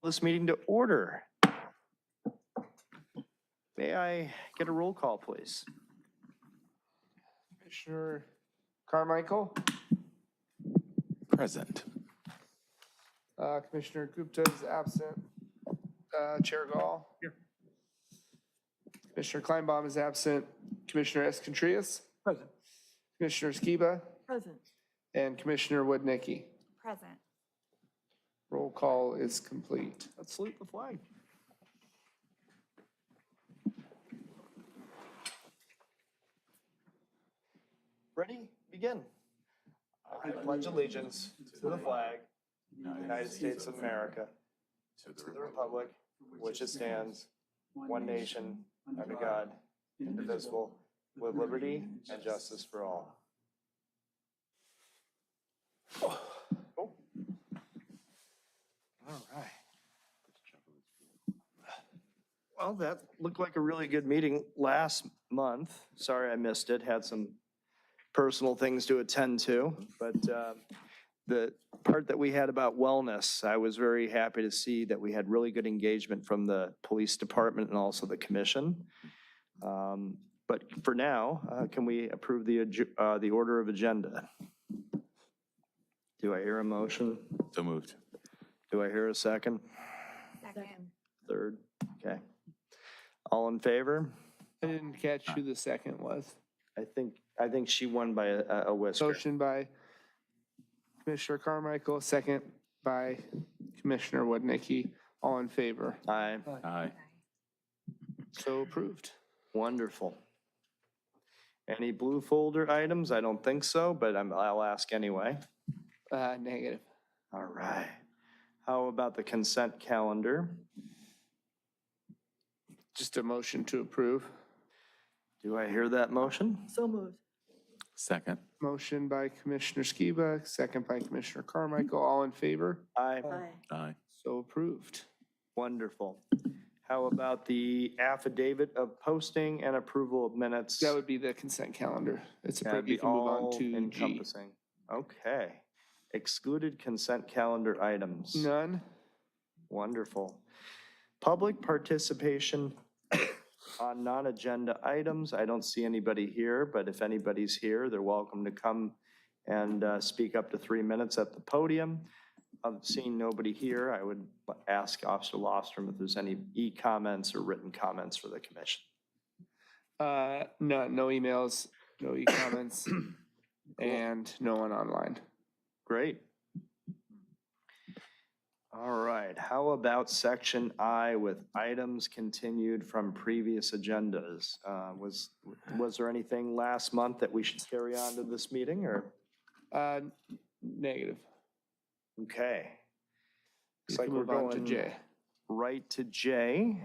This meeting to order. May I get a roll call, please? Commissioner Carmichael, Present. Commissioner Gupta is absent. Chair Gall. Here. Commissioner Kleinbaum is absent. Commissioner Escontrias. Present. Commissioner Skiba Present. and Commissioner Woodnicki. Present. Roll call is complete. Let's salute the flag. Ready? Begin. I pledge allegiance to the flag of the United States of America, to the republic for which it stands, one nation, under God, indivisible, with liberty and justice for all. Oh. All right. Well, that looked like a really good meeting last month. Sorry I missed it, had some personal things to attend to, but the part that we had about wellness, I was very happy to see that we had really good engagement from the police department and also the commission. But for now, can we approve the order of agenda? Do I hear a motion? So moved. Do I hear a second? Second. Third? Okay. All in favor? I didn't catch who the second was. I think she won by a whisker. Motion by Commissioner Carmichael, second by Commissioner Woodnicki. All in favor? Aye. Aye. So approved. Wonderful. Any blue folder items? I don't think so, but I'll ask anyway. Negative. All right. How about the consent calendar? Just a motion to approve. Do I hear that motion? So moved. Second. Motion by Commissioner Skiba, second by Commissioner Carmichael. All in favor? Aye. Aye. Aye. So approved. Wonderful. How about the affidavit of posting and approval of minutes? That would be the consent calendar. It's That'd approved. be You can move on all to G. encompassing. Okay. Excluded consent calendar items. None. Wonderful. Public participation on non-agenda items. I don't see anybody here, but if anybody's here, they're welcome to come and speak up to 3 minutes at the podium. Seeing nobody here, I would ask Officer Lofstrom if there's any e-comments or written comments for the commission. No emails, no e-comments, and no one online. Great. All right, how about section I with items continued from previous agendas? Was there anything last month that we should carry on to this meeting or? Negative. Okay. You Looks like can we're move on to going J. right to J.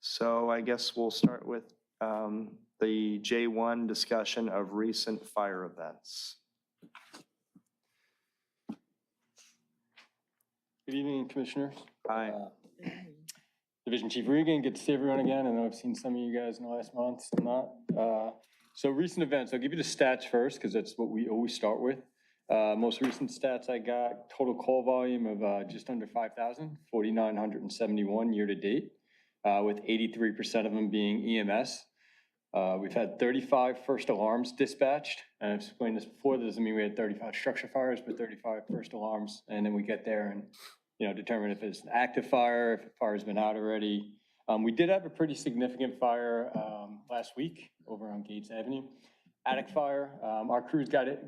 So I guess we'll start with the J1 discussion of recent fire events. Good evening, Commissioners. Hi. Division Chief Regan, good to see everyone again. I know I've seen some of you guys in the last month, some not. So recent events, I'll give you the stats first because that's what we always start with. Most recent stats I got, total call volume of just under 5,000, 4,971 year to date, with 83% of them being EMS. We've had 35 first alarms dispatched. And I've explained this before. That doesn't mean we had 35 structure fires, but 35 first alarms. And then we get there and determine if it's an active fire, if the fire's been out already. We did have a pretty significant fire last week over on Gates Avenue. Attic fire. Our crews got it,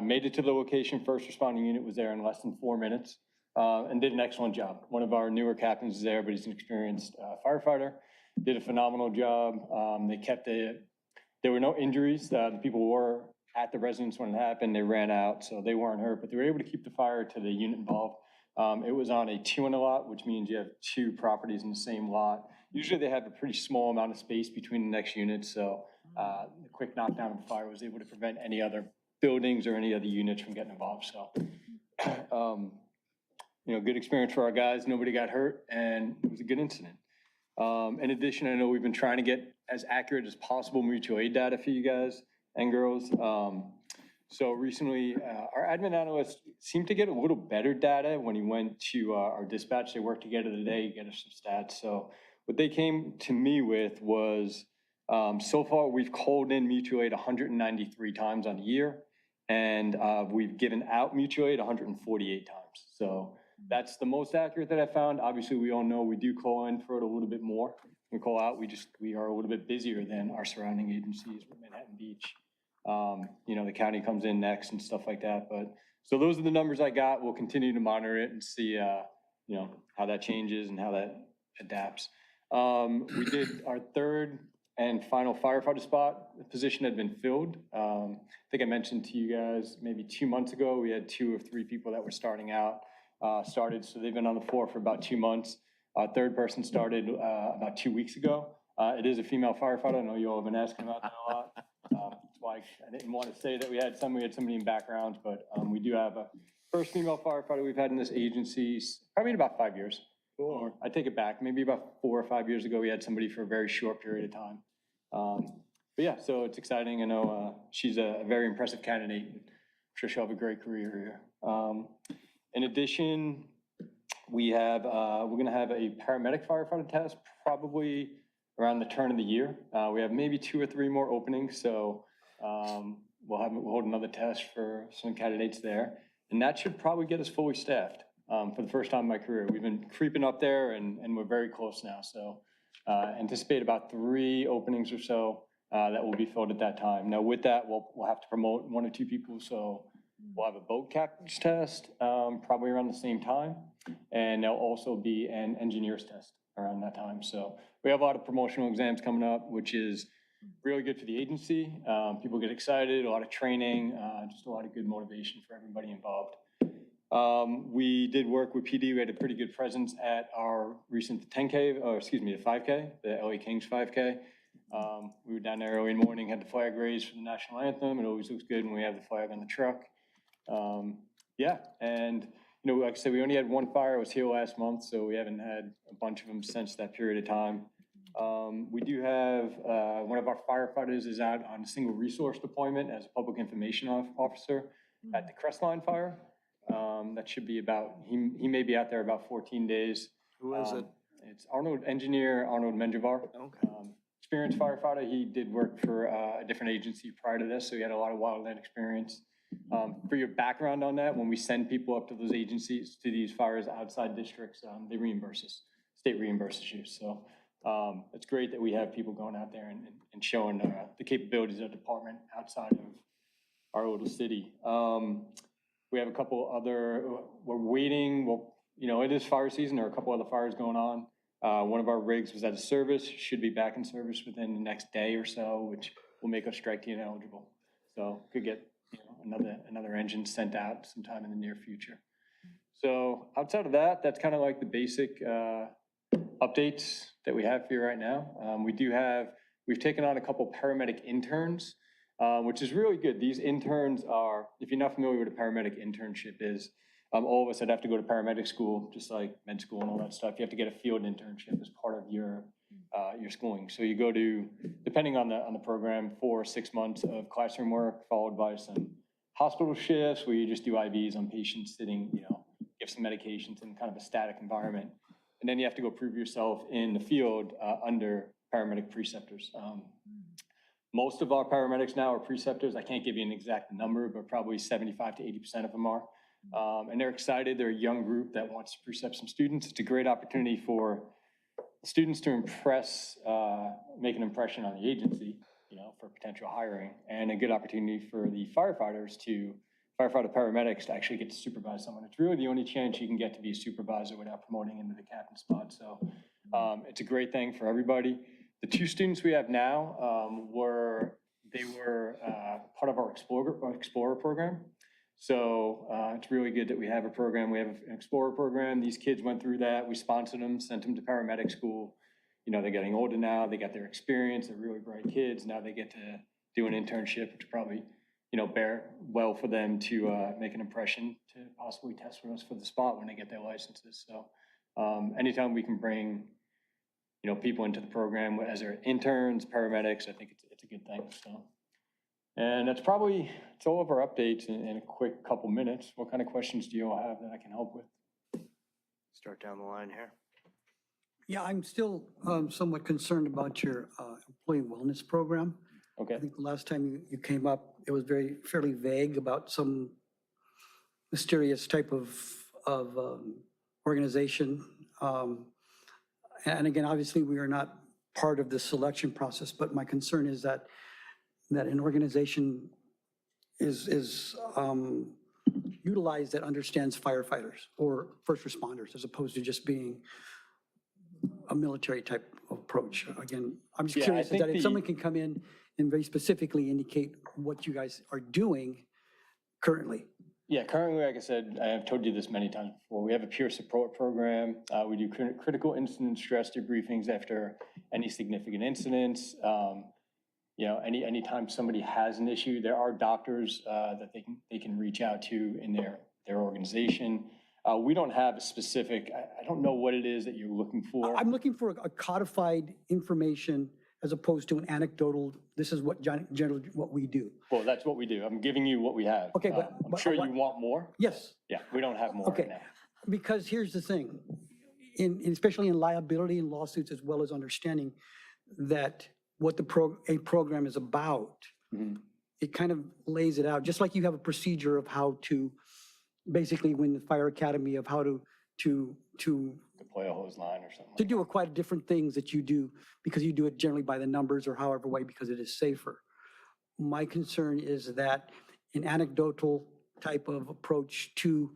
made it to the location. First responding unit was there in less than 4 minutes and did an excellent job. One of our newer captains is there, but he's an experienced firefighter. Did a phenomenal job. They kept it. There were no injuries. The people were at the residence when it happened. They ran out, so they weren't hurt, but they were able to keep the fire to the unit involved. It was on a 2-in-1 lot, which means you have 2 properties in the same lot. Usually they have a pretty small amount of space between the next units, so the quick knockdown of the fire was able to prevent any other buildings or any other units from getting involved. So, good experience for our guys. Nobody got hurt, and it was a good incident. In addition, I know we've been trying to get as accurate as possible mutual aid data for you guys and girls. So recently, our admin analyst seemed to get a little better data when he went to our dispatch. They worked together today, get us some stats. So what they came to me with was, so far we've called in mutual aid 193 times on the year, and we've given out mutual aid 148 times. So that's the most accurate that I found. Obviously, we all know we do call in for it a little bit more. We call out, we are a little bit busier than our surrounding agencies with Manhattan Beach. You know, the county comes in next and stuff like that. But so those are the numbers I got. We'll continue to monitor it and see, you know, how that changes and how that adapts. We did our third and final firefighter spot. The position had been filled. I think I mentioned to you guys maybe 2 months ago, we had 2 or 3 people that were starting out, so they've been on the floor for about 2 months. Our third person started about 2 weeks ago. It is a female firefighter. I know you all have been asking about that a lot. That's why I didn't want to say that we had somebody in background, but we do have a first female firefighter we've had in this agency probably in about 5 years. Or I take it back, maybe about 4 or 5 years ago, we had somebody for a very short period of time. But yeah, so it's exciting. I know she's a very impressive candidate. I'm sure she'll have a great career here. In addition, we have, we're gonna have a paramedic firefighter test probably around the turn of the year. We have maybe 2 or 3 more openings, so we'll hold another test for some candidates there. And that should probably get us fully staffed. For the first time in my career. We've been creeping up there and we're very close now. So anticipate about 3 openings or so that will be filled at that time. Now with that, we'll have to promote 1 or 2 people. So we'll have a boat captain's test probably around the same time. And there'll also be an engineer's test around that time. So we have a lot of promotional exams coming up, which is really good for the agency. People get excited, a lot of training, just a lot of good motivation for everybody involved. We did work with PD. We had a pretty good presence at our recent 10K, or excuse me, the 5K, the LA Kings 5K. We were down there early in the morning, had the flag raised for the national anthem. It always looks good when we have the flag on the truck. Yeah, and you know, like I said, we only had 1 fire. I was here last month, so we haven't had a bunch of them since that period of time. We do have one of our firefighters is out on a single resource deployment as a public information officer at the Crestline fire. That should be about, he may be out there about 14 days. Who is it? It's engineer Arnold Menjivar. Okay. Experienced firefighter. He did work for a different agency prior to this, so he had a lot of wildland experience. For your background on that, when we send people up to those agencies, to these fires outside districts, they reimburse us. State reimburses you. So it's great that we have people going out there and showing the capabilities of the department outside of our little city. We have a couple other, we're waiting, well, you know, it is fire season. There are a couple other fires going on. One of our rigs was out of service, should be back in service within the next day or so, which will make us strike team eligible. So could get, you know, another engine sent out sometime in the near future. So outside of that, that's kind of like the basic updates that we have for you right now. We've taken on a couple paramedic interns, which is really good. These interns are, if you're not familiar with a paramedic internship is, all of us that have to go to paramedic school, just like med school and all that stuff, you have to get a field internship as part of your schooling. So you go to, depending on the program, 4 or 6 months of classroom work, followed by some hospital shifts where you just do IVs on patients sitting, you know, give some medications in kind of a static environment. And then you have to go prove yourself in the field under paramedic preceptors. Most of our paramedics now are preceptors. I can't give you an exact number, but probably 75 to 80% of them are. And they're excited. They're a young group that wants to precept some students. It's a great opportunity for students to make an impression on the agency, you know, for potential hiring, and a good opportunity for the firefighter paramedics to actually get to supervise someone. It's really the only chance you can get to be a supervisor without promoting into the captain spot. So it's a great thing for everybody. The 2 students we have now were part of our Explorer program. So it's really good that we have a program. We have an Explorer program. These kids went through that. We sponsored them, sent them to paramedic school. You know, they're getting older now. They got their experience. They're really bright kids. Now they get to do an internship, which probably, you know, bear well for them to make an impression to possibly test for us for the spot when they get their licenses. So anytime we can bring, you know, people into the program as their interns, paramedics, I think it's a good thing. So And it's all of our updates in a quick couple minutes. What kind of questions do you all have that I can help with? Start down the line here. Yeah, I'm still somewhat concerned about your employee wellness program. Okay. I think the last time you came up, it was fairly vague about some mysterious type of organization. And again, obviously, we are not part of the selection process, but my concern is that an organization is utilized that understands firefighters or first responders as opposed to just being a military type of approach. Again, I'm just Yeah, I curious think that if someone can come in and very specifically indicate what you guys are doing currently. Yeah, currently, like I said, I have told you this many times before, we have a peer support program. We do critical incident stress debriefings after any significant incidents. Anytime somebody has an issue, there are doctors that they can reach out to in their organization. We don't have a specific, I don't know what it is that you're looking for. I'm looking for a codified information as opposed to an anecdotal, this is what generally what we do. Well, that's what we do. I'm giving you what we have. Okay, I'm sure you want more. Yes. Yeah, we don't have more right Okay, now. because here's the thing, especially in liability and lawsuits, as well as understanding that what a program is about, it kind of lays it out, just like you have a procedure of how to, basically when the fire academy of how to Deploy a hose line or something. to do quite different things that you do, because you do it generally by the numbers or however way, because it is safer. My concern is that an anecdotal type of approach to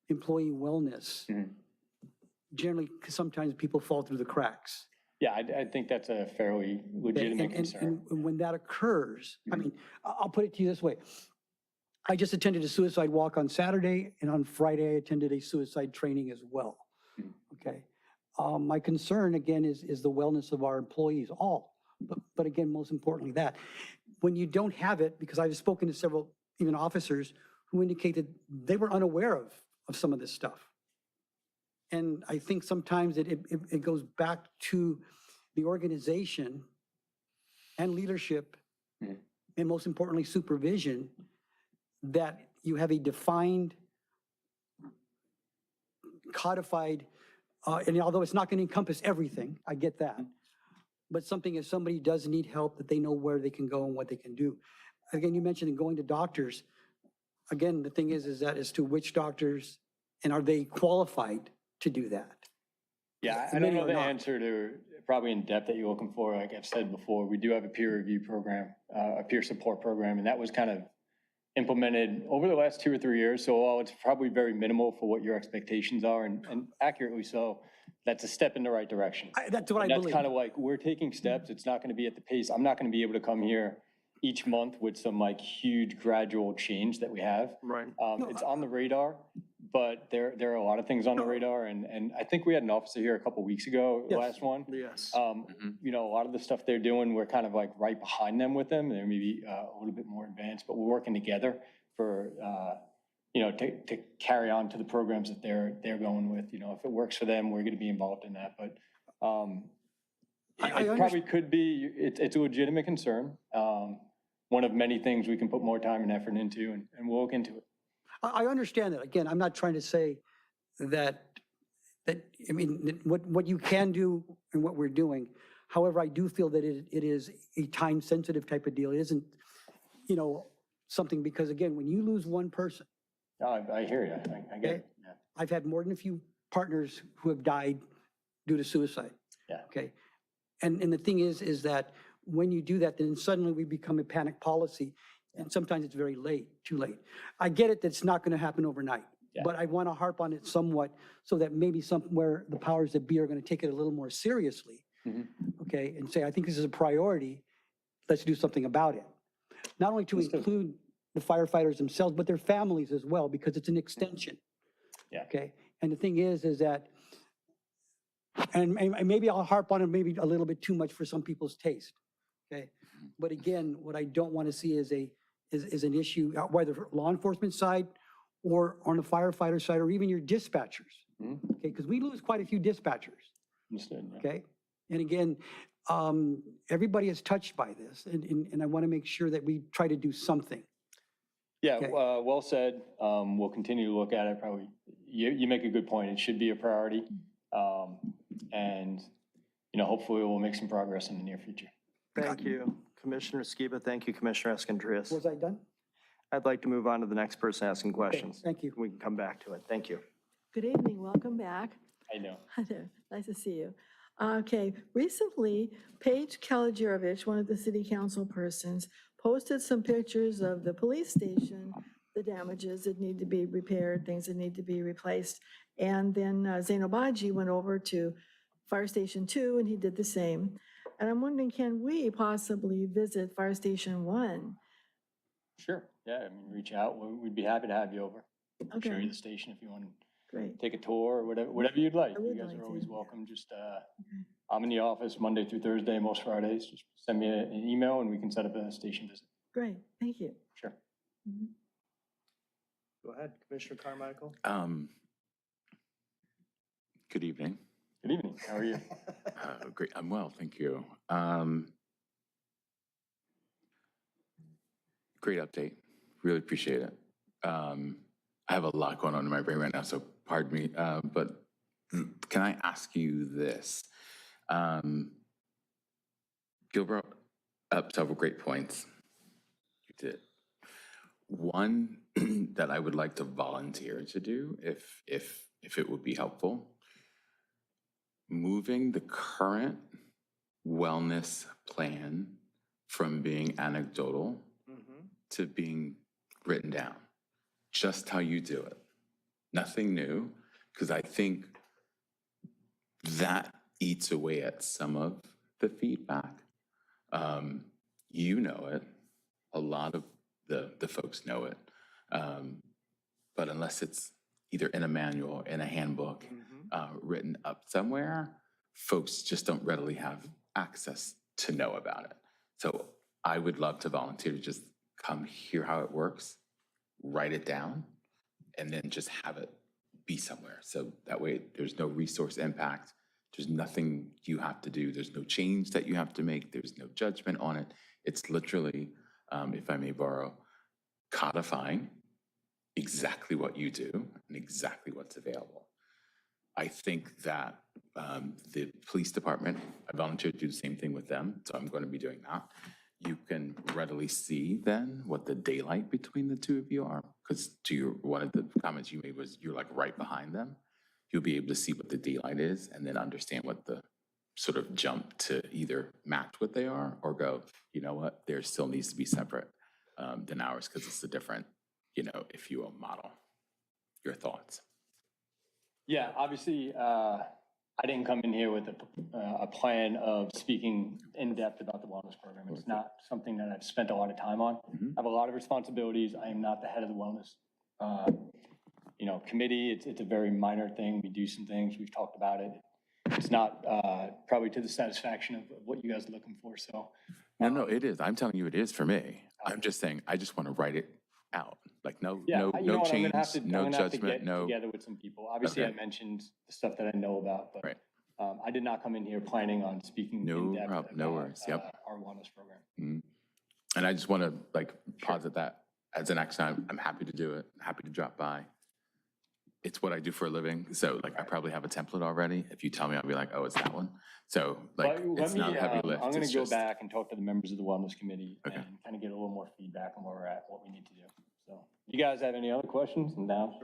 employee wellness, generally, sometimes people fall through the cracks. Yeah, I think that's a fairly legitimate concern. And when that occurs, I mean, I'll put it to you this way. I just attended a suicide walk on Saturday, and on Friday, I attended a suicide training as well. Okay. My concern, again, is the wellness of our employees, all. But again, most importantly, that. When you don't have it, because I've spoken to several, even officers, who indicated they were unaware of some of this stuff. And I think sometimes it goes back to the organization and leadership, and most importantly, supervision, that you have a defined, codified, and although it's not going to encompass everything, I get that. But something, if somebody does need help, that they know where they can go and what they can do. Again, you mentioned going to doctors. Again, the thing is that as to which doctors, and are they qualified to do that? Yeah, I don't know the answer to probably in depth that you're looking for. Like I've said before, we do have a peer review program, a peer support program, and that was kind of implemented over the last 2 or 3 years. So while it's probably very minimal for what your expectations are, and accurately so, that's a step in the right direction. That's what I That's believe. kind of like, we're taking steps. It's not going to be at the pace. I'm not going to be able to come here each month with some like huge gradual change that we have. Right. It's on the radar, but there are a lot of things on the radar. And I think we had an officer here a couple weeks ago, the Yes. last one. Yes. A lot of the stuff they're doing, we're kind of like right behind them with them. They're maybe a little bit more advanced, but we're working together for, to carry on to the programs that they're going with. If it works for them, we're going to be involved in that. But it probably could be, it's a legitimate concern. One of many things we can put more time and effort into, and we'll look into it. I understand that. Again, I'm not trying to say that I mean, what you can do and what we're doing. However, I do feel that it is a time-sensitive type of deal. It isn't, something, because again, when you lose one person, I hear you. I get it. Yeah. I've had more than a few partners who have died due to suicide. Yeah. Okay. And the thing is that when you do that, then suddenly we become a panic policy. And sometimes it's very late, too late. I get it that it's not going to happen overnight, but I want to harp on it somewhat so that maybe somewhere the powers that be are going to take it a little more seriously. Okay. And say, I think this is a priority. Let's do something about it. Not only to include the firefighters themselves, but their families as well, because it's an extension. Yeah. Okay. And the thing is that, and maybe I'll harp on it maybe a little bit too much for some people's taste. Okay. But again, what I don't want to see is an issue, whether law enforcement side or on the firefighter side, or even your dispatchers. Okay. Because we lose quite a few dispatchers. Understood. Yeah. Okay. And again, everybody is touched by this, and I want to make sure that we try to do something. Yeah, Okay. well said. We'll continue to look at it, probably. You make a good point. It should be a priority. And, hopefully we'll make some progress in the near future. Thank you, Commissioner Skiba. Thank you, Commissioner Eskandarias. Was I done? I'd like to move on to the next person asking questions. Thank you. We can come back to it. Thank you. Good evening, welcome back. I know. Nice to see you. Okay, recently, Paige Kalajerovich, one of the city council persons, posted some pictures of the police station, the damages that need to be repaired, things that need to be replaced. And then Zaino Baji went over to Fire Station 2, and he did the same. And I'm wondering, can we possibly visit Fire Station 1? Sure, yeah, reach out. We'd be happy to have you over. Show you Okay, the station if you want to great. take a tour or whatever you'd like. I would You guys like are to, always yeah. welcome. Just, I'm in the office Monday through Thursday, most Fridays. Just send me an email and we can set up a station visit. Great, thank you. Sure. Go ahead, Commissioner Carmichael. Good evening. Good evening, how are you? Great, I'm well, thank you. Great update, really appreciate it. I have a lot going on in my brain right now, so pardon me, but can I ask you this? Gil brought up several great points. You did. One that I would like to volunteer to do, if it would be helpful, moving the current wellness plan from being anecdotal to being written down, just how you do it. Nothing new, because I think that eats away at some of the feedback. You know it, a lot of the folks know it, but unless it's either in a manual, in a handbook, written up somewhere, folks just don't readily have access to know about it. So I would love to volunteer to just come hear how it works, write it down, and then just have it be somewhere. So that way there's no resource impact. There's nothing you have to do. There's no change that you have to make. There's no judgment on it. It's literally, if I may borrow, codifying exactly what you do and exactly what's available. I think that the police department, I volunteered to do the same thing with them, so I'm going to be doing that. You can readily see then what the daylight between the two of you are, because one of the comments you made was you're like right behind them. You'll be able to see what the daylight is and then understand what the sort of jump to either match what they are or go, you know what, there still needs to be separate than ours because it's a different, if you will, model. Your thoughts? Yeah, obviously, I didn't come in here with a plan of speaking in depth about the wellness program. It's not something that I've spent a lot of time on. I have a lot of responsibilities. I am not the head of the wellness committee. It's a very minor thing. We do some things. We've talked about it. It's not probably to the satisfaction of what you guys are looking for. So No, it is. I'm telling you, it is for me. I'm just saying, I just want to write it out. Like no change, no judgment, no. Together with some people. Obviously, Okay. I mentioned the stuff that I know about, but Right. I did not come in here planning on speaking No in depth problem, no about, worries, yep. our wellness program. And I just want to posit that as an action. I'm happy to do it. Happy to drop by. It's what I do for a living. So I probably have a template already. If you tell me, I'll be like, oh, it's that one. So it's not a heavy lift. I'm going It's to go just- back and talk to the members of the wellness committee Okay. and kind of get a little more feedback on where we're at, what we need to do. So you guys have any other questions? And now,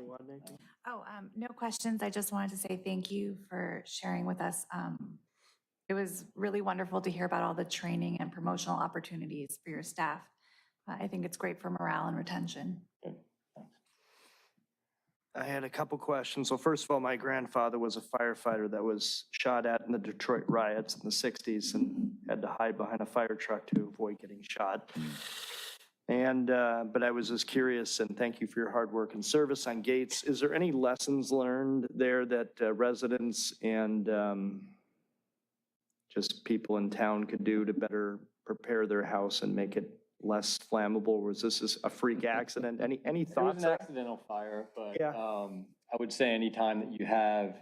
Oh, no questions. I just wanted to say thank you for sharing with us. It was really wonderful to hear about all the training and promotional opportunities for your staff. I think it's great for morale and retention. good. Thanks. I had a couple questions. So first of all, my grandfather was a firefighter that was shot at in the Detroit riots in the 60s and had to hide behind a fire truck to avoid getting shot. And, but I was just curious, and thank you for your hard work and service on Gates. Is there any lessons learned there that residents and just people in town could do to better prepare their house and make it less flammable? Was this a freak accident? Any It was thoughts? an accidental fire, but Yeah. I would say anytime that you have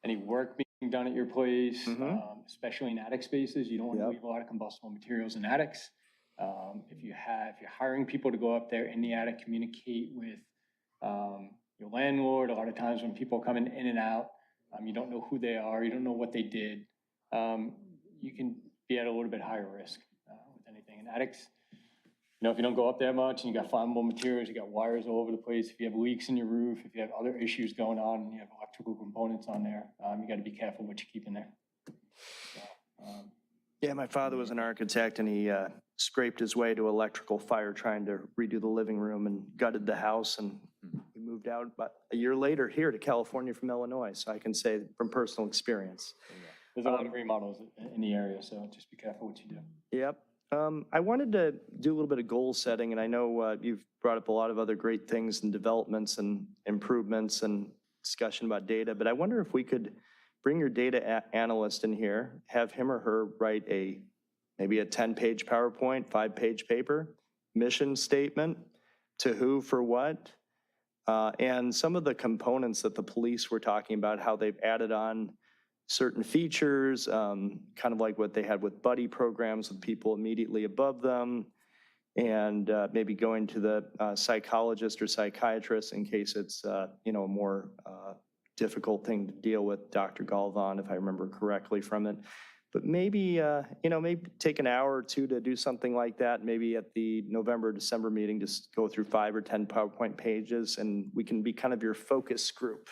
any work being done at your place, Mhm. especially in attic spaces. You don't want to Yep. leave a lot of combustible materials in attics. If you're hiring people to go up there in the attic, communicate with your landlord. A lot of times when people are coming in and out, you don't know who they are, you don't know what they did. You can be at a little bit higher risk with anything in attics. You know, if you don't go up there much and you got flammable materials, you got wires all over the place, if you have leaks in your roof, if you have other issues going on, and you have electrical components on there, you got to be careful what you keep in there. So, Yeah, my father was an architect and he scraped his way to electrical fire trying to redo the living room and gutted the house, and he moved out about a year later here to California from Illinois. So I can say from personal experience. There's a lot of remodels in the area, so just be careful what you do. Yep. I wanted to do a little bit of goal setting, and I know you've brought up a lot of other great things and developments and improvements and discussion about data, but I wonder if we could bring your data analyst in here, have him or her write maybe a 10-page PowerPoint, 5-page paper, mission statement, to who for what, and some of the components that the police were talking about, how they've added on certain features, kind of like what they had with buddy programs with people immediately above them, and maybe going to the psychologist or psychiatrist in case it's, a more difficult thing to deal with, Dr. Galvan, if I remember correctly from it. But maybe, maybe take an hour or two to do something like that. Maybe at the November, December meeting, just go through 5 or 10 PowerPoint pages, and we can be kind of your focus group.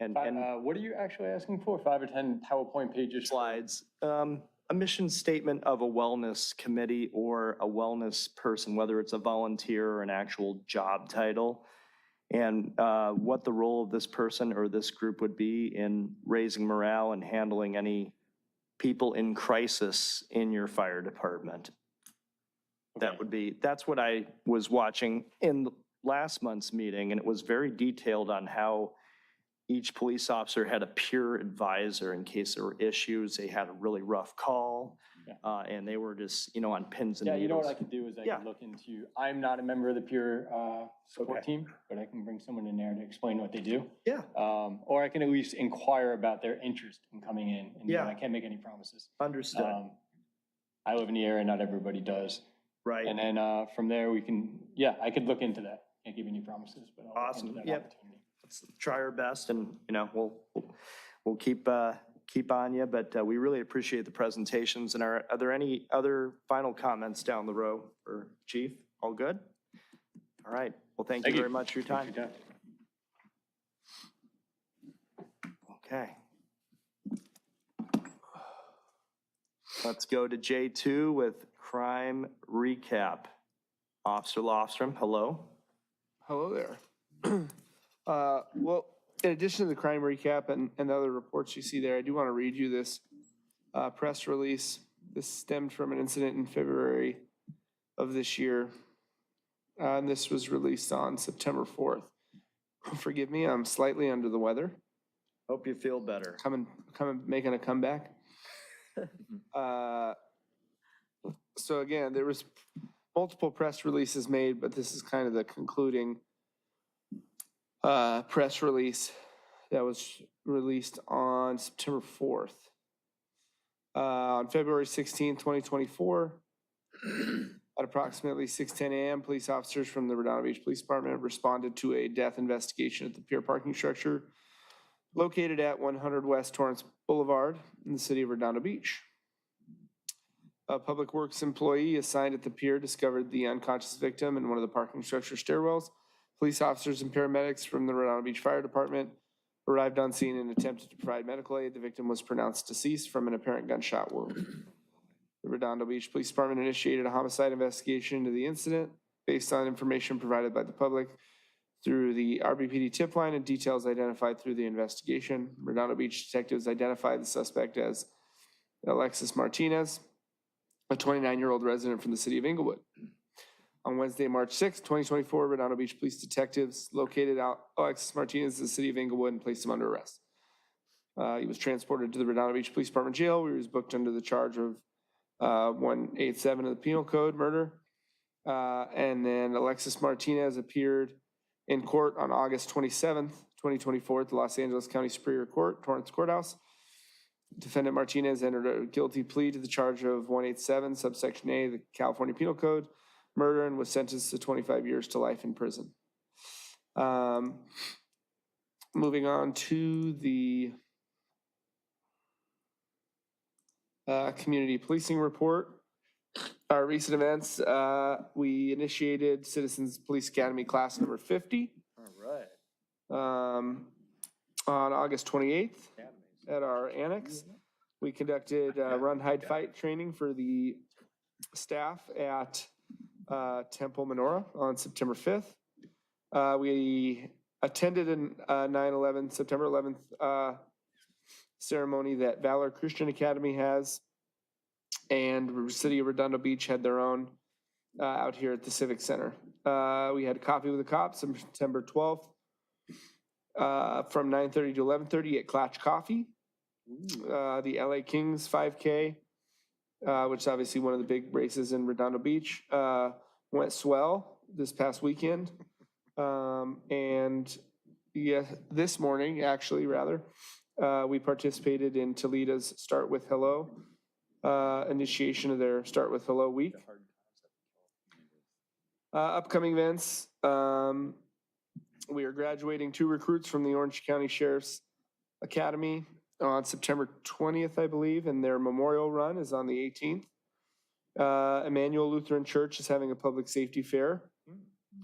And What are you actually asking for? 5 or 10 PowerPoint pages? slides. A mission statement of a wellness committee or a wellness person, whether it's a volunteer or an actual job title, and what the role of this person or this group would be in raising morale and handling any people in crisis in your fire department. That's what I was watching in last month's meeting, and it was very detailed on how each police officer had a peer advisor in case there were issues. They had a really rough call, and they were just, on pins and Yeah, needles. you know what I could do is I Yeah. could look into, I'm not a member of the peer support Okay. team, but I can bring someone in there to explain what they do. Yeah, Or I can at least inquire about their interest in coming in. And Yeah. I can't make any promises. understood. I live in the area, not everybody does. Right. And then from there we can, I could look into that. Can't give you any promises, but I'll look Awesome. into that Yep. opportunity. Let's try our best, and, we'll keep on you, but we really appreciate the presentations. And are there any other final comments down the row for Chief? All good? All right. Well, thank you very much for your time. Thanks for your time. Okay. Let's go to J2 with crime recap. Officer Lofstrom, hello. Hello there. Well, in addition to the crime recap and the other reports you see there, I do want to read you this press release. This stemmed from an incident in February of this year. And this was released on September 4th. Forgive me, I'm slightly under the weather. Hope you feel better. Making a comeback. So again, there was multiple press releases made, but this is kind of the concluding press release that was released on September 4th. On February 16, 2024, at approximately 6:10 a.m., police officers from the Redondo Beach Police Department responded to a death investigation at the pier parking structure located at 100 West Torrance Boulevard in the city of Redondo Beach. A public works employee assigned at the pier discovered the unconscious victim in one of the parking structure stairwells. Police officers and paramedics from the Redondo Beach Fire Department arrived on scene and attempted to provide medical aid. The victim was pronounced deceased from an apparent gunshot wound. The Redondo Beach Police Department initiated a homicide investigation into the incident based on information provided by the public through the RBPD tip line and details identified through the investigation. Redondo Beach detectives identified the suspect as Alexis Martinez, a 29-year-old resident from the city of Inglewood. On Wednesday, March 6, 2024, Redondo Beach Police detectives located Alexis Martinez in the city of Inglewood and placed him under arrest. He was transported to the Redondo Beach Police Department jail, where he was booked under the charge of 187 of the Penal Code, murder. And then Alexis Martinez appeared in court on August 27th, 2024 at the Los Angeles County Superior Court, Torrance Courthouse. Defendant Martinez entered a guilty plea to the charge of 187 subsection A, the California Penal Code, murder, and was sentenced to 25 years to life in prison. Moving on to the community policing report. Our recent events, we initiated Citizens Police Academy class number 50 All right. on August 28th at our annex. We conducted run, hide, fight training for the staff at Temple Menorah on September 5th. We attended a 9/11, September 11th ceremony that Valor Christian Academy has, and City of Redondo Beach had their own out here at the Civic Center. We had Coffee with the Cops on September 12th from 9:30 to 11:30 at Clatch Coffee. The LA Kings 5K, which is obviously one of the big races in Redondo Beach, went swell this past weekend. And yeah, this morning, actually, rather, we participated in Toledo's Start With Hello, initiation of their Start With Hello week. Upcoming events, we are graduating 2 recruits from the Orange County Sheriff's Academy on September 20th, I believe, and their memorial run is on the 18th. Emmanuel Lutheran Church is having a public safety fair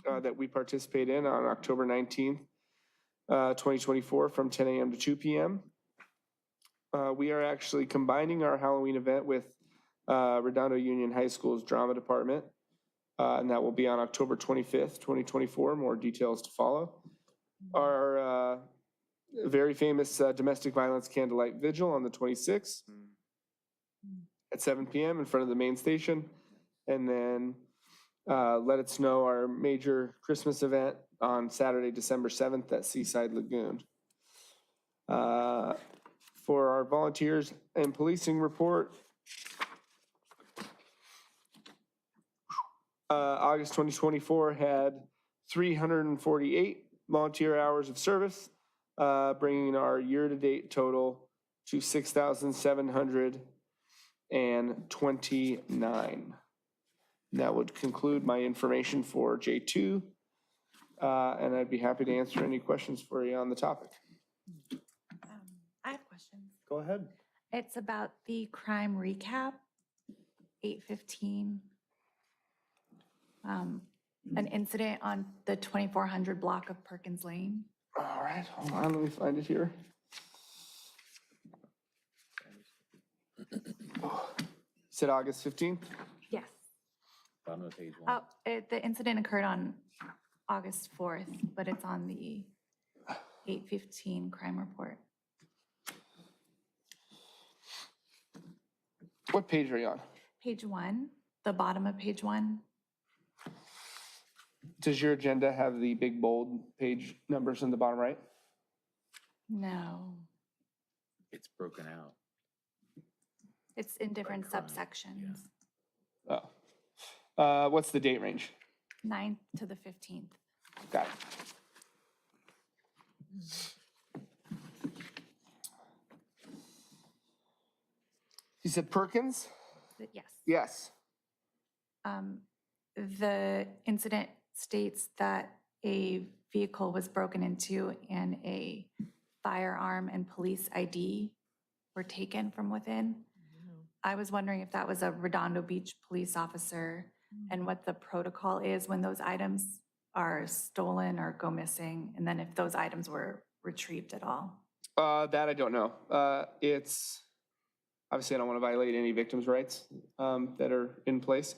that we participate in on October 19th, 2024 from 10 a.m. to 2 p.m. We are actually combining our Halloween event with Redondo Union High School's drama department, and that will be on October 25th, 2024. More details to follow. Our very famous domestic violence candlelight vigil on the 26th at 7 p.m. in front of the main station. And then Let It Snow, our major Christmas event on Saturday, December 7th at Seaside Lagoon. For our volunteers and policing report, August 2024 had 348 volunteer hours of service, bringing our year-to-date total to 6,729. That would conclude my information for J2, and I'd be happy to answer any questions for you on the topic. I have questions. Go ahead. It's about the crime recap, 8:15. An incident on the 2400 block of Perkins Lane. All right, hold on, let me find it here. Said August 15th? Yes. Bottom of page 1. The incident occurred on August 4th, but it's on the 8:15 crime report. What page are you on? Page 1, the bottom of page 1. Does your agenda have the big bold page numbers in the bottom right? No, It's broken out. it's in different crime, subsections. Oh. What's the date range? 9th to the 15th. Got it. You said Perkins? Yes. Yes. The incident states that a vehicle was broken into and a firearm and police ID were taken from within. I was wondering if that was a Redondo Beach police officer and what the protocol is when those items are stolen or go missing, and then if those items were retrieved at all. That I don't know. It's, obviously I don't want to violate any victims' rights that are in place.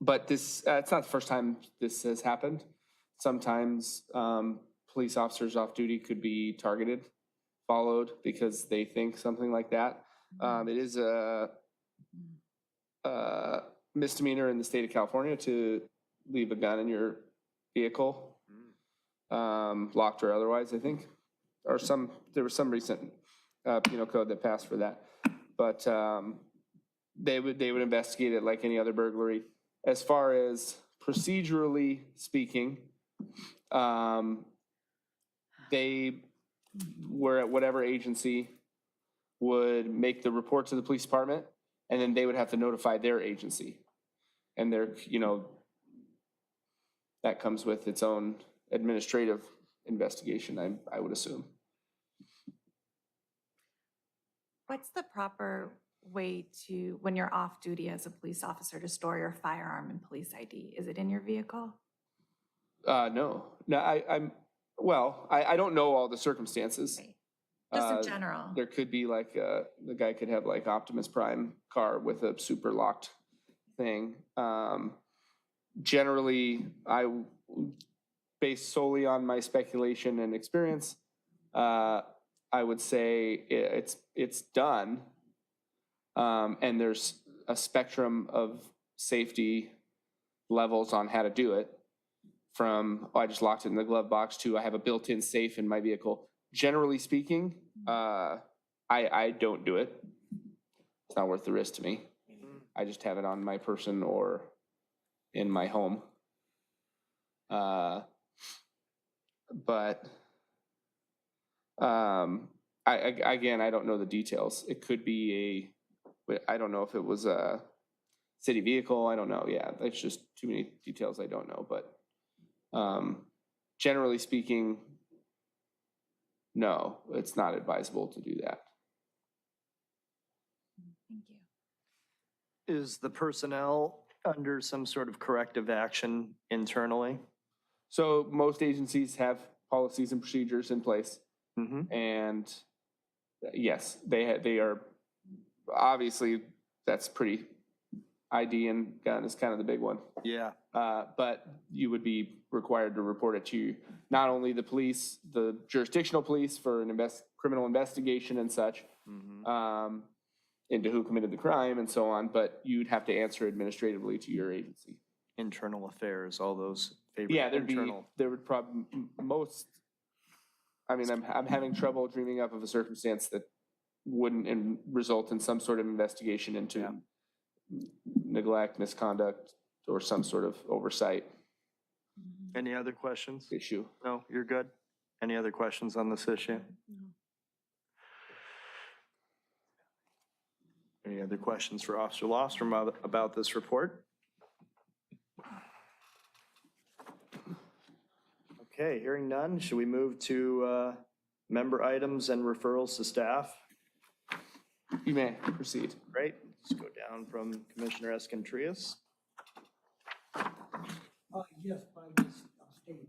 But this, it's not the first time this has happened. Sometimes police officers off duty could be targeted, followed because they think something like that. It is a misdemeanor in the state of California to leave a gun in your vehicle, locked or otherwise, I think. Or there was some recent penal code that passed for that. But they would investigate it like any other burglary. As far as procedurally speaking, They were at whatever agency would make the report to the police department, and then they would have to notify their agency. And their, that comes with its own administrative investigation, I would assume. What's the proper way to, when you're off duty as a police officer, to store your firearm and police ID? Is it in your vehicle? No, I don't know all the circumstances. Right. Just Uh, in general. There could be like, the guy could have like Optimus Prime car with a super locked thing. Generally, based solely on my speculation and experience, I would say it's done. And there's a spectrum of safety levels on how to do it. From, I just locked it in the glove box, to I have a built-in safe in my vehicle. Generally speaking, I don't do it. It's not worth the risk to me. I just have it on my person or in my home. But I don't know the details. It could be I don't know if it was a city vehicle. I don't know. Yeah, there's just too many details I don't know. But generally speaking, no, it's not advisable to do that. Thank you. Is the personnel under some sort of corrective action internally? So most agencies have policies and procedures in place. Mm-hmm. And yes, they are, obviously, that's pretty, ID and gun is kind of the big one. Yeah. But you would be required to report it to not only the police, the jurisdictional police for an criminal investigation and such, into who committed the crime and so on, but you'd have to answer administratively to your agency. Internal affairs, all those favorite Yeah, internal. there would probably, I'm having trouble dreaming up of a circumstance that wouldn't result in some sort of investigation into neglect, misconduct, or some sort of oversight Any other questions? issue. No, you're good? Any other questions on this issue? Any other questions for Officer Lostrom about this report? Okay, hearing none, should we move to member items and referrals to staff? You may proceed. Great, let's go down from Commissioner Escontrias. Yes, but I just abstained.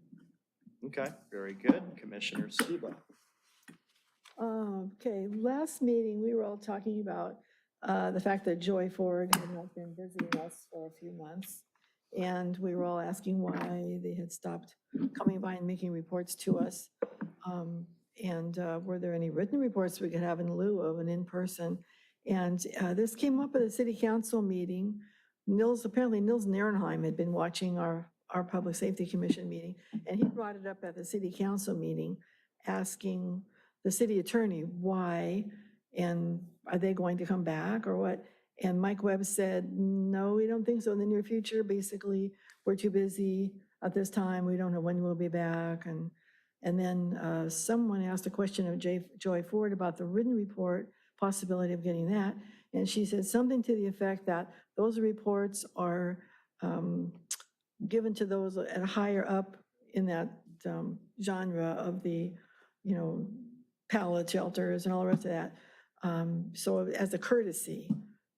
Okay, very good. Commissioner Seba. Okay, last meeting, we were all talking about the fact that Joy Ford had not been visiting us for a few months. And we were all asking why they had stopped coming by and making reports to us. And were there any written reports we could have in lieu of an in-person? And this came up at a city council meeting. Apparently Nils Nierenheim had been watching our Public Safety Commission meeting, and he brought it up at the city council meeting, asking the city attorney why, and are they going to come back or what? And Mike Webb said, no, we don't think so in the near future. Basically, we're too busy at this time. We don't know when we'll be back. And then someone asked a question of Joy Ford about the written report, possibility of getting that. And she said something to the effect that those reports are given to those at higher up in that genre of the, pallet shelters and all the rest of that. So as a courtesy,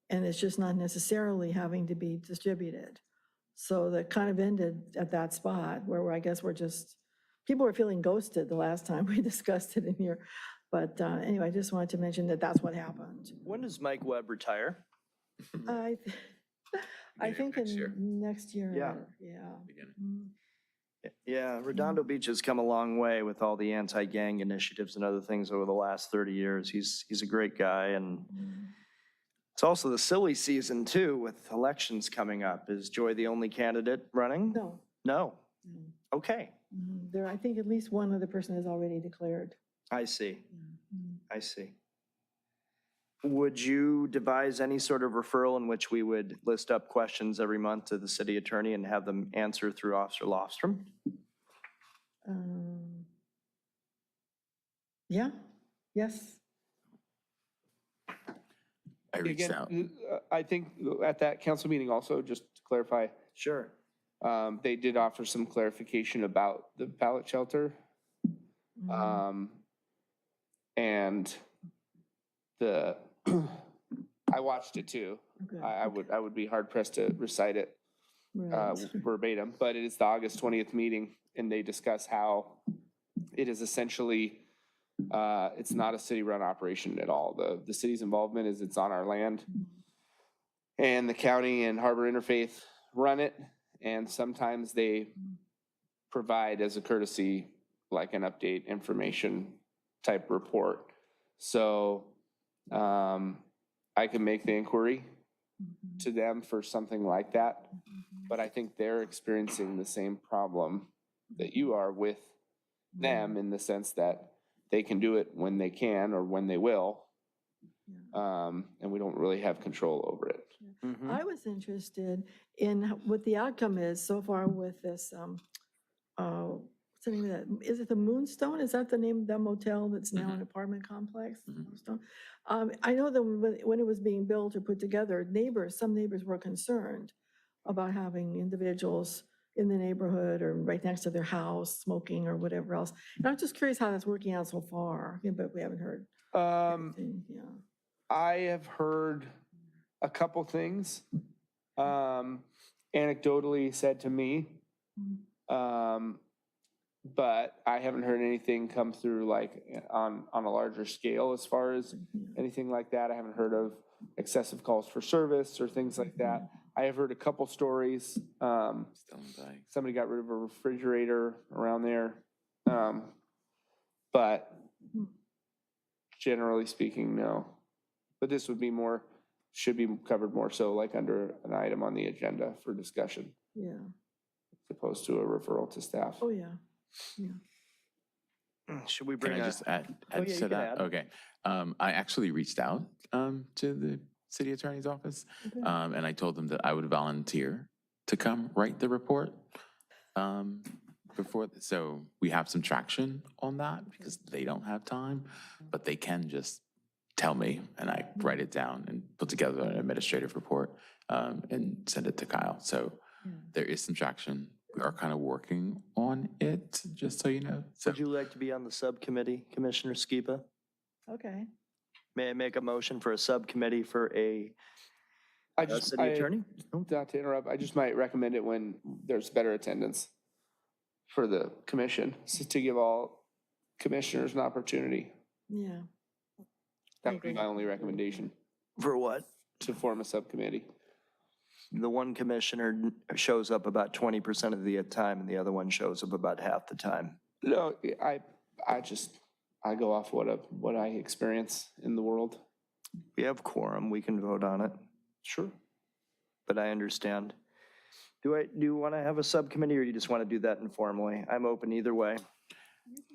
and it's just not necessarily having to be distributed. So that kind of ended at that spot where I guess people were feeling ghosted the last time we discussed it in here. But anyway, I just wanted to mention that that's what happened. When does Mike Webb retire? I think next year. next year. Yeah. Yeah. Beginning. Mm. Yeah, Redondo Beach has come a long way with all the anti-gang initiatives and other things over the last 30 years. He's a great guy, and it's also the silly season too with elections coming up. Is Joy the only candidate running? No. No. No. Okay, There, I think at least one other person has already declared. I see. Mm. I see. Would you devise any sort of referral in which we would list up questions every month to the city attorney and have them answer through Officer Lofstrom? Um, Yeah, yes. I reached Again, out. I think at that council meeting also, just to clarify, Sure. they did offer some clarification about the ballot shelter. Mm, And the, I watched it too. okay, I would be hard pressed to recite it right. verbatim, but it is the August 20th meeting, and they discuss how it is essentially, it's not a city-run operation at all. The city's involvement is it's on our land, and the county and Harbor Interfaith run it, and sometimes they provide as a courtesy, like an update information type report. So I can make the inquiry to them for something like that, but I think they're experiencing the same problem that you are with them, in the sense that they can do it when they can or when they will. And we don't really have control over it. Mhm. I was interested in what the outcome is so far with this, what's the name of that? Is it the Moonstone? Is that the name of the motel that's now an apartment complex? Moonstone? I know that when it was being built or put together, some neighbors were concerned about having individuals in the neighborhood or right next to their house smoking or whatever else. And I'm just curious how that's working out so far, but we haven't heard anything, yeah. I have heard a couple things, anecdotally said to me. But I haven't heard anything come through like on a larger scale as far as anything like that. I haven't heard of excessive calls for service or things like that. I have heard a couple stories. Still in play. Somebody got rid of a refrigerator around there. But generally speaking, no. But this would be more, should be covered more so like under an item on the agenda for discussion, Yeah, as opposed to a referral to staff. oh, yeah, yeah. Should we Can bring I a? just add Oh, yeah, to you can that? add. Okay. I actually reached out to the city attorney's office, Okay. and I told them that I would volunteer to come write the report so we have some traction on that, because they don't have time, but they can just tell me, and I write it down and put together an administrative report and send it to Kyle. So Yeah. there is some traction. We are kind of working on it, just so you know. So Would you like to be on the subcommittee, Commissioner Skiba? Okay. May I make a motion for a subcommittee for a city I- attorney? Not to interrupt, I just might recommend it when there's better attendance for the commission, so to give all commissioners an opportunity. Yeah. That would be my only recommendation, For what? to form a subcommittee. The one commissioner shows up about 20% of the time and the other one shows up about half the time. No, I go off what I experience in the world. We have quorum, we can vote on it, Sure. but I understand. Do you want to have a subcommittee or you just want to do that informally? I'm open either way.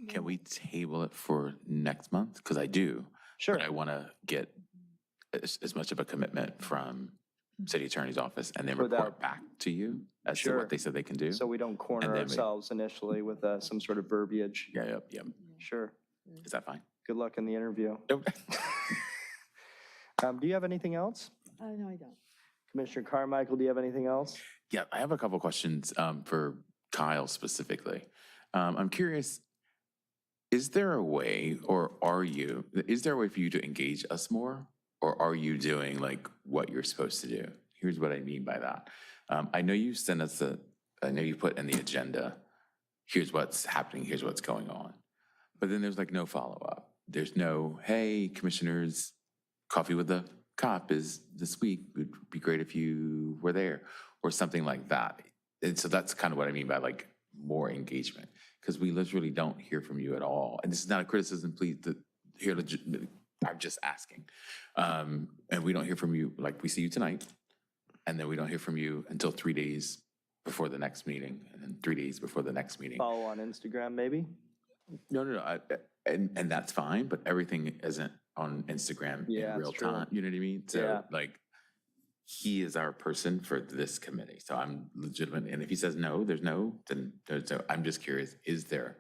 can we table it for next month? Because I do. Sure. But I want to get as much of a commitment from city attorney's office and then Without- report back to you as to Sure. what they said they can do. So we don't corner And then we- ourselves initially with some sort of verbiage. Yeah. Sure. Is that fine? Good luck in the interview. Nope. Do you have anything else? No, I don't. Commissioner Carmichael, do you have anything else? Yeah, I have a couple questions for Kyle specifically. I'm curious, is there a way for you to engage us more? Or are you doing like what you're supposed to do? Here's what I mean by that. I know you sent us I know you put in the agenda, here's what's happening, here's what's going on. But then there's like no follow-up. There's no, hey, commissioners, coffee with the cop is this week. It'd be great if you were there, or something like that. And so that's kind of what I mean by like more engagement, because we literally don't hear from you at all. And this is not a criticism, please, I'm just asking. And we don't hear from you, like we see you tonight, and then we don't hear from you until 3 days before the next meeting, and then 3 days before the next meeting. Follow on Instagram, maybe? No. And that's fine, but everything isn't on Instagram Yeah, in it's real true. time. You know what I mean? So Yeah. like, he is our person for this committee. So I'm legitimate. And if he says no, there's no, then there's no. I'm just curious, is there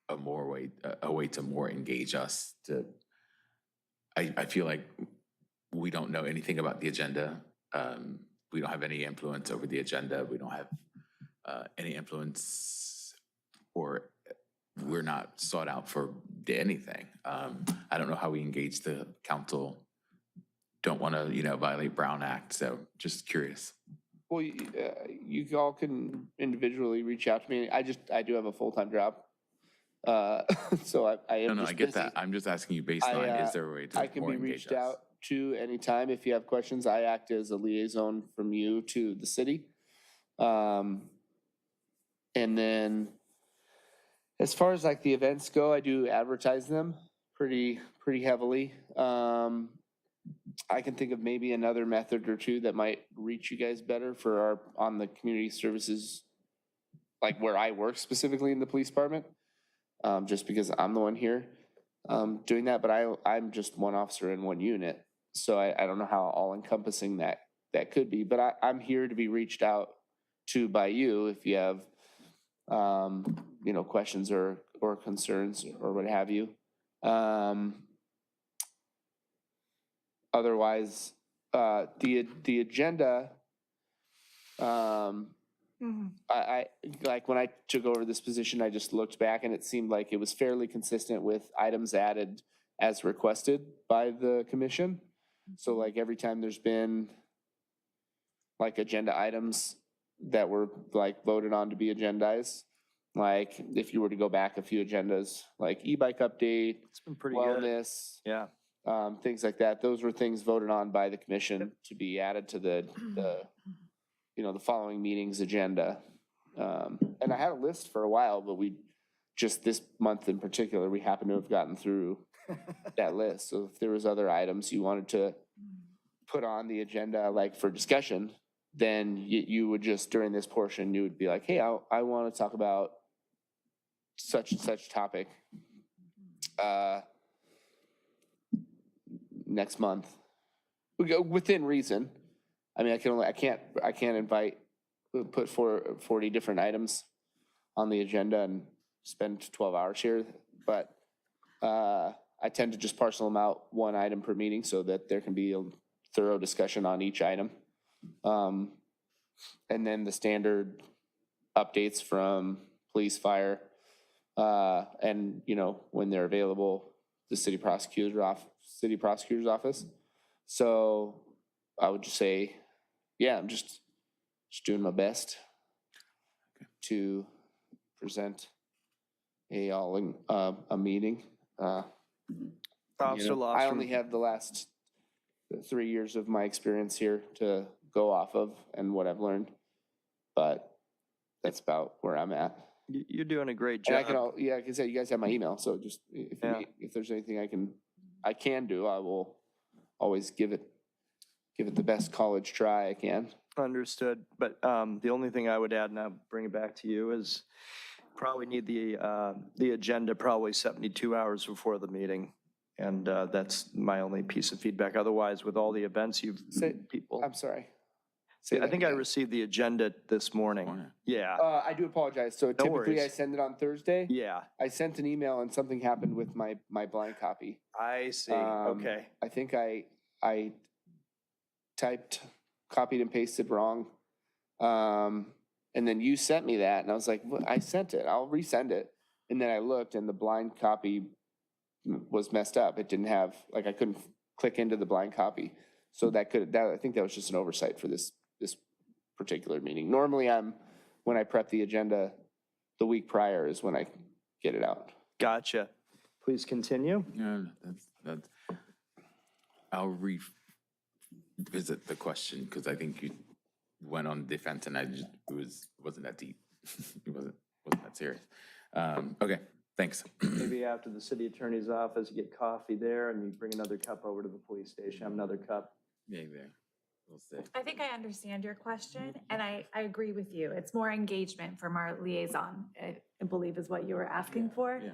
a way to more engage us to, I feel like we don't know anything about the agenda. We don't have any influence over the agenda. We don't have any influence, or we're not sought out for anything. I don't know how we engage the council. Don't want to, violate Brown Act. So just curious. Well, you all can individually reach out to me. I do have a full-time job. So I am No, just I get busy. that. I'm just asking you based on, is there a way to I can more be engage reached us? out to anytime if you have questions. I act as a liaison from you to the city. And then as far as like the events go, I do advertise them pretty heavily. I can think of maybe another method or two that might reach you guys better for on the community services, like where I work specifically in the police department, just because I'm the one here doing that, but I'm just one officer in one unit. So I don't know how all encompassing that could be, but I'm here to be reached out to by you if you have, questions or concerns or what have you. Otherwise, the agenda, I like when I took over this position, I just looked back and it seemed like it was fairly consistent with items added as requested by the commission. So like every time there's been like agenda items that were like voted on to be agendized, like if you were to go back a few agendas, like e-bike update, It's been pretty good. wellness, Yeah. things like that. Those were things voted on by the commission to be added to the following meeting's agenda. And I had a list for a while, but we just this month in particular, we happen to have gotten through that list. So if there was other items you wanted to put on the agenda, like for discussion, then you would just, during this portion, you would be like, hey, I want to talk about such and such topic next month. We go within reason. I mean, I can't put 40 different items on the agenda and spend 12 hours here, but I tend to just parcel them out one item per meeting so that there can be a thorough discussion on each item. And then the standard updates from police, fire, and when they're available, the city prosecutor's office. So I would just say, yeah, I'm just doing my best to present a meeting. Officer I Lobster. only have the last 3 years of my experience here to go off of and what I've learned, but that's about where I'm at. You're doing a great And job. like I said, you guys have my email, so just if there's anything I can do, I will always give it the best college try I can. Understood. But the only thing I would add, and I'll bring it back to you, is probably need the agenda probably 72 hours before the meeting. And that's my only piece of feedback. Otherwise, with all the events people. I'm sorry. I think I received the agenda this morning. Yeah. I do apologize. So typically worries. I send it on Thursday. Yeah. I sent an email and something happened with my blind copy. I see. Okay. I think I copied and pasted wrong. And then you sent me that and I was like, well, I sent it, I'll resend it. And then I looked and the blind copy was messed up. It didn't have, like, I couldn't click into the blind copy. So I think that was just an oversight for this particular meeting. Normally when I prep the agenda the week prior is when I get it out. Gotcha. Please continue. No, that's, I'll revisit the question because I think you went on defense and it wasn't that deep. It wasn't that serious. Okay, thanks. Maybe after the city attorney's office, you get coffee there and you bring another cup over to the police station, have another cup. Yeah, there. We'll see. I think I understand your question, and I agree with you. It's more engagement from our liaison, I believe is what you were asking for. Yeah.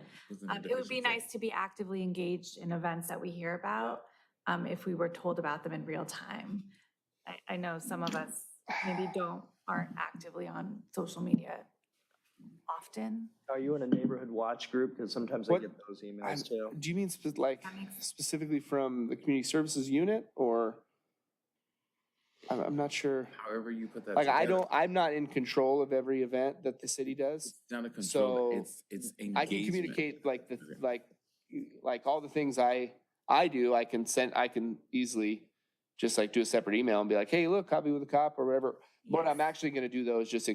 It would be nice to be actively engaged in events that we hear about, if we were told about them in real time. I know some of us maybe aren't actively on social media often. Are you in a neighborhood watch group? Because sometimes I What- get those emails too. Do you mean That makes- specifically from the community services unit or? I'm not sure. However you put that Like, together. I'm not in control of every event that the city does. It's not a control, So, it's engagement. I can communicate like Okay. like all the things I do, I can easily just like do a separate email and be like, hey, look, copy with a cop or whatever. What I'm Yes. actually gonna do though is just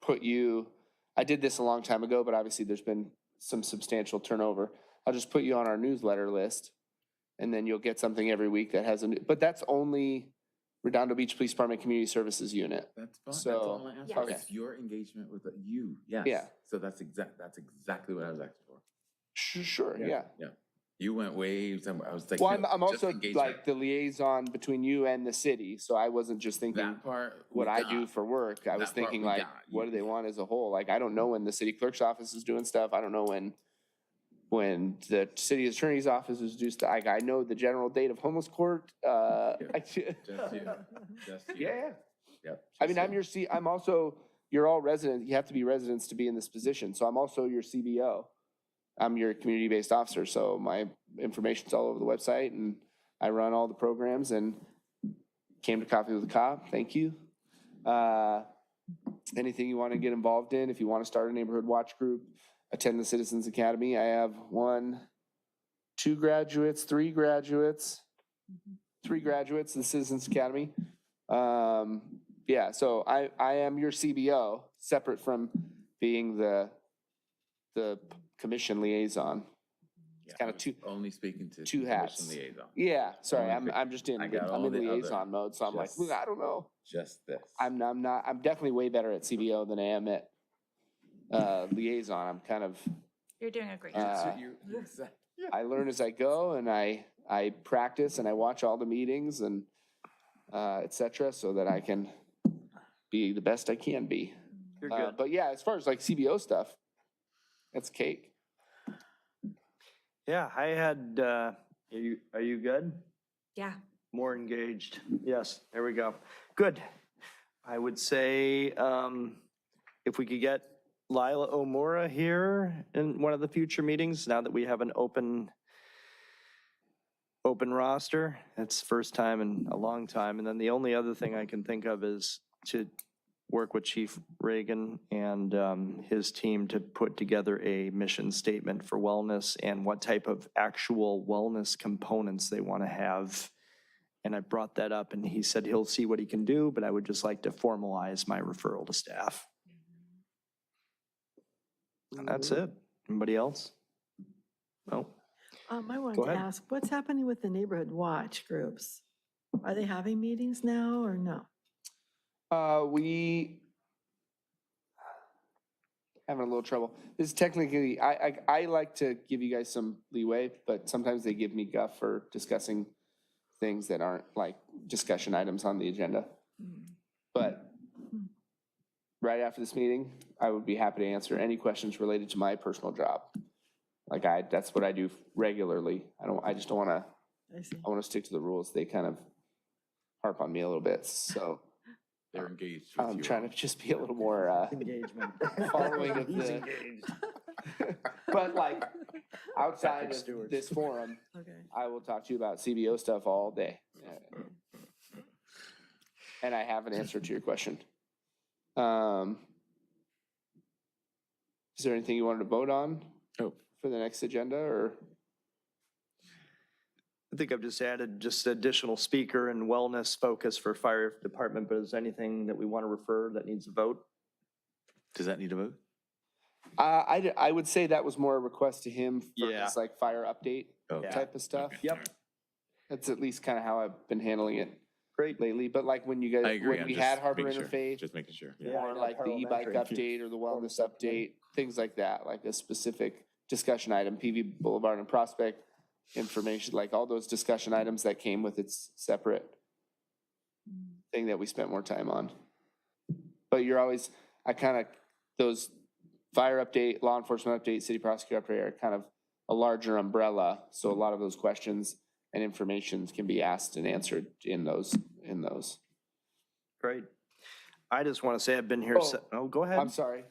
put you, I did this a long time ago, but obviously there's been some substantial turnover. I'll just put you on our newsletter list and then you'll get something every week that has but that's only Redondo Beach Police Department Community Services Unit. That's fine, that's So, all I asked Yes. for. okay. It's your engagement with you, yes. Yeah. So that's exactly what I was asking for. Sure, yeah. You went way somewhere, I was like. Well, no, I'm just also engagement. like the liaison between you and the city, so I wasn't just thinking That part. we what I do got. for work. I was That part thinking we like, got. what do they You- want as a whole? Like, I don't know when the city clerk's office is doing stuff. I don't know when the city attorney's office is doing stuff. I know the general date of homeless court. Just you, just you. Yeah. Yep. I just mean, you. I'm also, you're all residents, you have to be residents to be in this position, so I'm also your CBO. I'm your community-based officer, so my information's all over the website and I run all the programs and came to Coffee with a Cop, thank you. Anything you want to get involved in, if you want to start a neighborhood watch group, attend the Citizens Academy. I have 3 graduates of the Citizens Academy. Yeah, so I am your CBO, separate from being the commission liaison. Yeah, kinda I was two- Only speaking to. two commission hats. liaison. Yeah, sorry, Only I'm just in I got I'm all in the other- liaison mode, so I'm like, just- I don't know. Just this. I'm definitely way better at CBO than I am at liaison. I'm kind of, You're doing a great Uh, job. So you- exact- I learn as I go and I practice and I watch all the meetings and et cetera, so that I can be the best I can be. You're good. But yeah, as far as like CBO stuff, that's cake. Yeah, I had, are you good? Yeah. More engaged. Yes, there we go. Good. I would say if we could get Lila Omura here in one of the future meetings, now that we have an open roster, that's first time in a long time. And then the only other thing I can think of is to work with Chief Reagan and his team to put together a mission statement for wellness and what type of actual wellness components they want to have. And I brought that up and he said he'll see what he can do, but I would just like to formalize my referral to staff. And that's it. Anybody else? No? I wanted Go to ahead. ask, what's happening with the neighborhood watch groups? Are they having meetings now or no? We having a little trouble. This is technically, I like to give you guys some leeway, but sometimes they give me guff for discussing things that aren't like discussion items on the agenda. But right after this meeting, I would be happy to answer any questions related to my personal job. Like that's what I do regularly. I just don't wanna, I see. I wanna stick to the rules. They kind of harp on me a little bit, so They're engaged with you. I'm trying to just be a little more, Engagement. following of He's the- engaged. but like outside Patrick of Stewart. this forum, Okay. I will talk to you about CBO stuff all day. And I have an answer to your question. Is there anything you wanted to vote on? Oh. For the next agenda or? I think I've just added just additional speaker and wellness focus for fire department, but is there anything that we want to refer that needs a vote? Does that need a vote? I would say that was more a request to him for Yeah. his like fire update Okay. type of stuff. Okay. Yep. That's at least kind of how I've been handling it Great. lately. But like when you guys, I agree. when I'm we just had Harbor making sure, Interfaith, Just making sure. Yeah, I or know, like the e-bike parliamentary. update or the wellness update, things like that, like a specific discussion item, PV Boulevard and Prospect information, like all those discussion items that came with its separate thing that we spent more time on. But you're always, those fire update, law enforcement update, city prosecutor update are kind of a larger umbrella. So a lot of those questions and informations can be asked and answered in those in those. Great. I just want to say I've been here, go ahead. I'm sorry.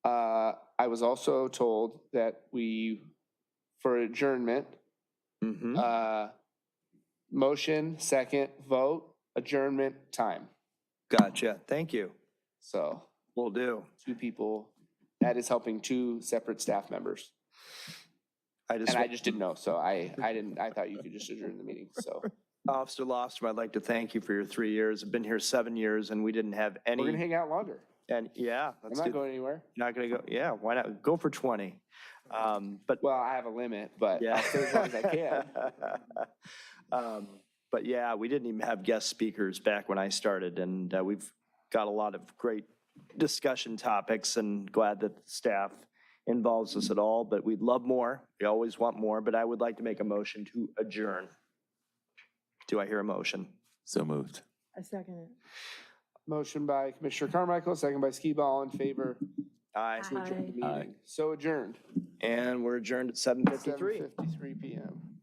I was also told that for adjournment, Mhm. motion, second, vote, adjournment, time. Gotcha. Thank you. So Will do. 2 people, that is helping 2 separate staff members. And I just didn't know, so I thought you could just adjourn the meeting, so. Officer Lostrom, I'd like to thank you for your 3 years. I've been here 7 years and we didn't have any. We're gonna hang out longer. And yeah, I'm that's not good. going anywhere. Not gonna go, yeah, why not? Go for 20. But Well, I have a limit, but yeah. I'll stay as long as I can. But yeah, we didn't even have guest speakers back when I started, and we've got a lot of great discussion topics, and glad that the staff involves us at all, but we'd love more. We always want more, but I would like to make a motion to adjourn. Do I hear a motion? So moved. I second it. Motion by Commissioner Carmichael, second by Skee Ball, in favor Aye. to adjourn the Aye. meeting. So adjourned. And we're adjourned at 7:53. 7:53 PM.